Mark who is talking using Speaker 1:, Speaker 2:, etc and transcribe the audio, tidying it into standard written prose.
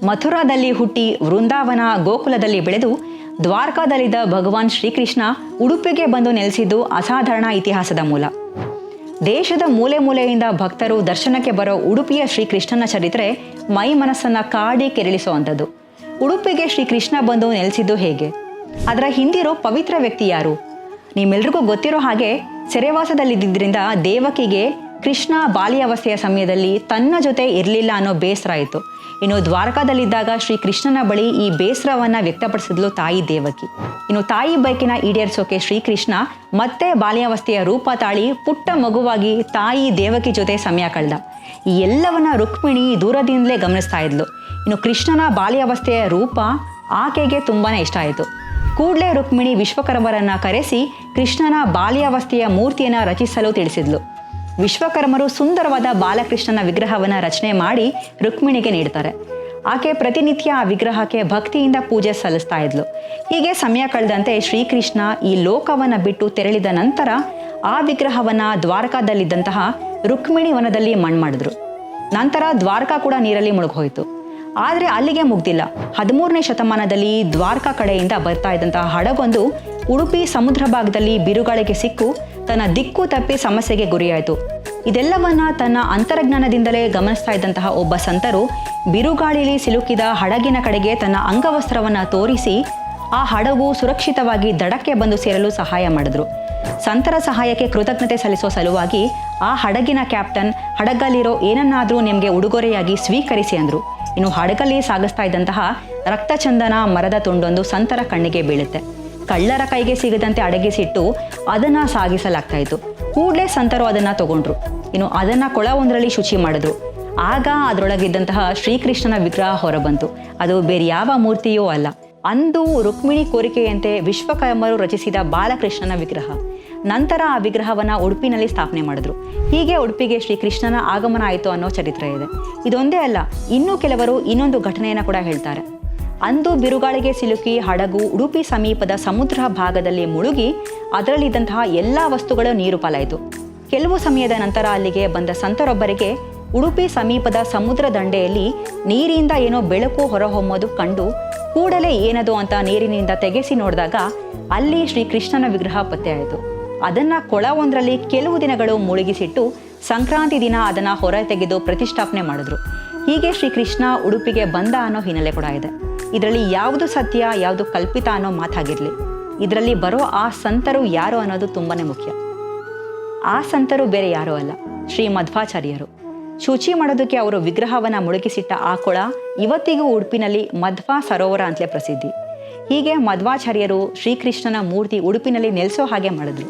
Speaker 1: ಮಥುರಾದಲ್ಲಿ ಹುಟ್ಟಿ ವೃಂದಾವನ ಗೋಕುಲದಲ್ಲಿ ಬೆಳೆದು ದ್ವಾರಕಾದಲ್ಲಿದ್ದ ಭಗವಾನ್ ಶ್ರೀಕೃಷ್ಣ ಉಡುಪಿಗೆ ಬಂದು ನೆಲೆಸಿದ್ದು ಅಸಾಧಾರಣ ಇತಿಹಾಸದ ಮೂಲ. ದೇಶದ ಮೂಲೆ ಮೂಲೆಯಿಂದ ಭಕ್ತರು ದರ್ಶನಕ್ಕೆ ಬರೋ ಉಡುಪಿಯ ಶ್ರೀಕೃಷ್ಣನ ಚರಿತ್ರೆ ಮೈ ಮನಸ್ಸನ್ನು ಕಾಡಿ ಕೆರಳಿಸುವಂಥದ್ದು. ಉಡುಪಿಗೆ ಶ್ರೀಕೃಷ್ಣ ಬಂದು ನೆಲೆಸಿದ್ದು ಹೇಗೆ? ಅದರ ಹಿಂದಿರೋ ಪವಿತ್ರ ವ್ಯಕ್ತಿ ಯಾರು? ನಿಮ್ಮೆಲ್ರಿಗೂ ಗೊತ್ತಿರೋ ಹಾಗೆ ಸೆರೆವಾಸದಲ್ಲಿದ್ದರಿಂದ ದೇವಕಿಗೆ ಕೃಷ್ಣ ಬಾಲ್ಯಾವಸ್ಥೆಯ ಸಮಯದಲ್ಲಿ ತನ್ನ ಜೊತೆ ಇರಲಿಲ್ಲ ಅನ್ನೋ ಬೇಸರ ಆಯಿತು. ಇನ್ನು ದ್ವಾರಕಾದಲ್ಲಿದ್ದಾಗ ಶ್ರೀಕೃಷ್ಣನ ಬಳಿ ಈ ಬೇಸರವನ್ನು ವ್ಯಕ್ತಪಡಿಸಿದ್ಲು ತಾಯಿ ದೇವಕಿ. ಇನ್ನು ತಾಯಿ ಬಯಕೆನ ಈಡೇರಿಸೋಕೆ ಶ್ರೀಕೃಷ್ಣ ಮತ್ತೆ ಬಾಲ್ಯಾವಸ್ಥೆಯ ರೂಪ ತಾಳಿ ಪುಟ್ಟ ಮಗುವಾಗಿ ತಾಯಿ ದೇವಕಿ ಜೊತೆ ಸಮಯ ಕಳೆದ. ಈ ಎಲ್ಲವನ್ನ ರುಕ್ಮಿಣಿ ದೂರದಿಂದಲೇ ಗಮನಿಸ್ತಾ ಇದ್ಲು. ಇನ್ನು ಕೃಷ್ಣನ ಬಾಲ್ಯಾವಸ್ಥೆಯ ರೂಪ ಆಕೆಗೆ ತುಂಬಾನೇ ಇಷ್ಟ ಆಯಿತು. ಕೂಡಲೇ ರುಕ್ಮಿಣಿ ವಿಶ್ವಕರ್ಮರನ್ನ ಕರೆಸಿ ಕೃಷ್ಣನ ಬಾಲ್ಯಾವಸ್ಥೆಯ ಮೂರ್ತಿಯನ್ನು ರಚಿಸಲು ತಿಳಿಸಿದ್ಲು. ವಿಶ್ವಕರ್ಮರು ಸುಂದರವಾದ ಬಾಲಕೃಷ್ಣನ ವಿಗ್ರಹವನ್ನು ರಚನೆ ಮಾಡಿ ರುಕ್ಮಿಣಿಗೆ ನೀಡ್ತಾರೆ. ಆಕೆ ಪ್ರತಿನಿತ್ಯ ಆ ವಿಗ್ರಹಕ್ಕೆ ಭಕ್ತಿಯಿಂದ ಪೂಜೆ ಸಲ್ಲಿಸ್ತಾ ಇದ್ಲು. ಹೀಗೆ ಸಮಯ ಕಳೆದಂತೆ ಶ್ರೀಕೃಷ್ಣ ಈ ಲೋಕವನ್ನು ಬಿಟ್ಟು ತೆರಳಿದ ನಂತರ ಆ ವಿಗ್ರಹವನ್ನು ದ್ವಾರಕಾದಲ್ಲಿದ್ದಂತಹ ರುಕ್ಮಿಣಿ ವನದಲ್ಲಿ ಮಣ್ಣು ಮಾಡಿದ್ರು. ನಂತರ ದ್ವಾರಕಾ ಕೂಡ ನೀರಲ್ಲಿ ಮುಳುಗೋಯ್ತು. ಆದರೆ ಅಲ್ಲಿಗೆ ಮುಗ್ದಿಲ್ಲ. 13ನೇ ಶತಮಾನದಲ್ಲಿ ದ್ವಾರಕಾ ಕಡೆಯಿಂದ ಬರ್ತಾ ಇದ್ದಂತಹ ಹಡಗೊಂದು ಉಡುಪಿ ಸಮುದ್ರ ಭಾಗದಲ್ಲಿ ಬಿರುಗಾಳಿಗೆ ಸಿಕ್ಕು ತನ್ನ ದಿಕ್ಕು ತಪ್ಪಿ ಸಮಸ್ಯೆಗೆ ಗುರಿಯಾಯಿತು. ಇದೆಲ್ಲವನ್ನ ತನ್ನ ಅಂತರ್ಜ್ಞಾನದಿಂದಲೇ ಗಮನಿಸ್ತಾ ಇದ್ದಂತಹ ಒಬ್ಬ ಸಂತರು ಬಿರುಗಾಳಿಯಲ್ಲಿ ಸಿಲುಕಿದ ಹಡಗಿನ ಕಡೆಗೆ ತನ್ನ ಅಂಗವಸ್ತ್ರವನ್ನು ತೋರಿಸಿ ಆ ಹಡಗು ಸುರಕ್ಷಿತವಾಗಿ ದಡಕ್ಕೆ ಬಂದು ಸೇರಲು ಸಹಾಯ ಮಾಡಿದ್ರು. ಸಂತರ ಸಹಾಯಕ್ಕೆ ಕೃತಜ್ಞತೆ ಸಲ್ಲಿಸೋ ಸಲುವಾಗಿ ಆ ಹಡಗಿನ ಕ್ಯಾಪ್ಟನ್ ಹಡಗಲ್ಲಿರೋ ಏನನ್ನಾದರೂ ನಿಮಗೆ ಉಡುಗೊರೆಯಾಗಿ ಸ್ವೀಕರಿಸಿ ಅಂದರು. ಇನ್ನು ಹಡಗಲ್ಲಿ ಸಾಗಿಸ್ತಾ ಇದ್ದಂತಹ ರಕ್ತಚಂದನ ಮರದ ತುಂಡೊಂದು ಸಂತರ ಕಣ್ಣಿಗೆ ಬೀಳುತ್ತೆ. ಕಳ್ಳರ ಕೈಗೆ ಸಿಗದಂತೆ ಅಡಗಿಸಿಟ್ಟು ಅದನ್ನು ಸಾಗಿಸಲಾಗ್ತಾ ಇತ್ತು. ಕೂಡಲೇ ಸಂತರು ಅದನ್ನು ತಗೊಂಡ್ರು. ಇನ್ನು ಅದನ್ನು ಕೊಳವೊಂದರಲ್ಲಿ ಶುಚಿ ಮಾಡಿದ್ರು. ಆಗ ಅದರೊಳಗಿದ್ದಂತಹ ಶ್ರೀಕೃಷ್ಣನ ವಿಗ್ರಹ ಹೊರಬಂತು. ಅದು ಬೇರೆ ಯಾವ ಮೂರ್ತಿಯೂ ಅಲ್ಲ. ಅಂದು ರುಕ್ಮಿಣಿ ಕೋರಿಕೆಯಂತೆ ವಿಶ್ವಕರ್ಮರು ರಚಿಸಿದ ಬಾಲಕೃಷ್ಣನ ವಿಗ್ರಹ. ನಂತರ ಆ ವಿಗ್ರಹವನ್ನು ಉಡುಪಿನಲ್ಲಿ ಸ್ಥಾಪನೆ ಮಾಡಿದ್ರು. ಹೀಗೆ ಉಡುಪಿಗೆ ಶ್ರೀಕೃಷ್ಣನ ಆಗಮನ ಆಯಿತು ಅನ್ನೋ ಚರಿತ್ರೆ ಇದೆ. ಇದೊಂದೇ ಅಲ್ಲ, ಇನ್ನೂ ಕೆಲವರು ಇನ್ನೊಂದು ಘಟನೆಯನ್ನು ಕೂಡ ಹೇಳ್ತಾರೆ. ಅಂದು ಬಿರುಗಾಳಿಗೆ ಸಿಲುಕಿ ಹಡಗು ಉಡುಪಿ ಸಮೀಪದ ಸಮುದ್ರ ಭಾಗದಲ್ಲಿ ಮುಳುಗಿ ಅದರಲ್ಲಿದ್ದಂತಹ ಎಲ್ಲ ವಸ್ತುಗಳು ನೀರು ಪಾಲಾಯಿತು. ಕೆಲವು ಸಮಯದ ನಂತರ ಅಲ್ಲಿಗೆ ಬಂದ ಸಂತರೊಬ್ಬರಿಗೆ ಉಡುಪಿ ಸಮೀಪದ ಸಮುದ್ರ ದಂಡೆಯಲ್ಲಿ ನೀರಿನಿಂದ ಏನೋ ಬೆಳಕು ಹೊರಹೊಮ್ಮೋದು ಕಂಡು ಕೂಡಲೇ ಏನದು ಅಂತ ನೀರಿನಿಂದ ತೆಗೆಸಿ ನೋಡಿದಾಗ ಅಲ್ಲಿ ಶ್ರೀಕೃಷ್ಣನ ವಿಗ್ರಹ ಪತ್ತೆಯಾಯಿತು. ಅದನ್ನು ಕೊಳವೊಂದರಲ್ಲಿ ಕೆಲವು ದಿನಗಳು ಮುಳುಗಿಸಿಟ್ಟು ಸಂಕ್ರಾಂತಿ ದಿನ ಅದನ್ನು ಹೊರ ತೆಗೆದು ಪ್ರತಿಷ್ಠಾಪನೆ ಮಾಡಿದ್ರು. ಹೀಗೆ ಶ್ರೀಕೃಷ್ಣ ಉಡುಪಿಗೆ ಬಂದ ಅನ್ನೋ ಹಿನ್ನೆಲೆ ಕೂಡ ಇದೆ. ಇದರಲ್ಲಿ ಯಾವುದು ಸತ್ಯ ಯಾವುದು ಕಲ್ಪಿತ ಅನ್ನೋ ಮಾತಾಗಿರಲಿ, ಇದರಲ್ಲಿ ಬರೋ ಆ ಸಂತರು ಯಾರು ಅನ್ನೋದು ತುಂಬಾನೇ ಮುಖ್ಯ. ಆ ಸಂತರು ಬೇರೆ ಯಾರೂ ಅಲ್ಲ, ಶ್ರೀ ಮಧ್ವಾಚಾರ್ಯರು. ಶುಚಿ ಮಾಡೋದಕ್ಕೆ ಅವರು ವಿಗ್ರಹವನ್ನು ಮುಳುಗಿಸಿಟ್ಟ ಆ ಕೊಳ ಇವತ್ತಿಗೂ ಉಡುಪಿನಲ್ಲಿ ಮಧ್ವಾ ಸರೋವರ ಅಂತಲೇ ಪ್ರಸಿದ್ಧಿ. ಹೀಗೆ ಮಧ್ವಾಚಾರ್ಯರು ಶ್ರೀಕೃಷ್ಣನ ಮೂರ್ತಿ ಉಡುಪಿನಲ್ಲಿ ನೆಲೆಸೋ ಹಾಗೆ ಮಾಡಿದ್ರು.